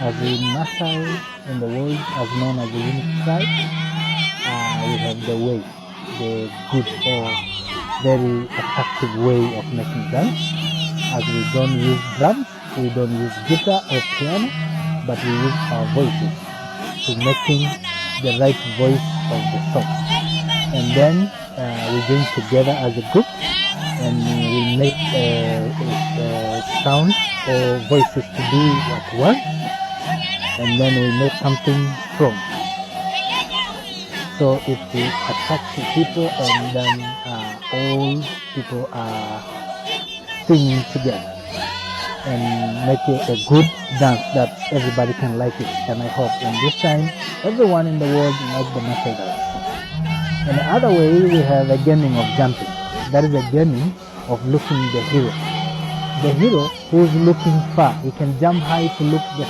As in Maasai in the world, as known as the unique tribe, we have the way, the good or very attractive way of making dance. As we don't use drums, we don't use guitar or piano, but we use our voices to making the right voice of the song. And then we join together as a group and we make sound or voices to be like one, and then we make something strong. So it will attract the people, and then all people are singing together and make it a good dance that everybody can like it. And I hope in this time everyone in the world like the Maasai dance. And the other way, we have a gaming of jumping. That is a gaming of looking the hero. The hero who is looking far, he can jump high to look the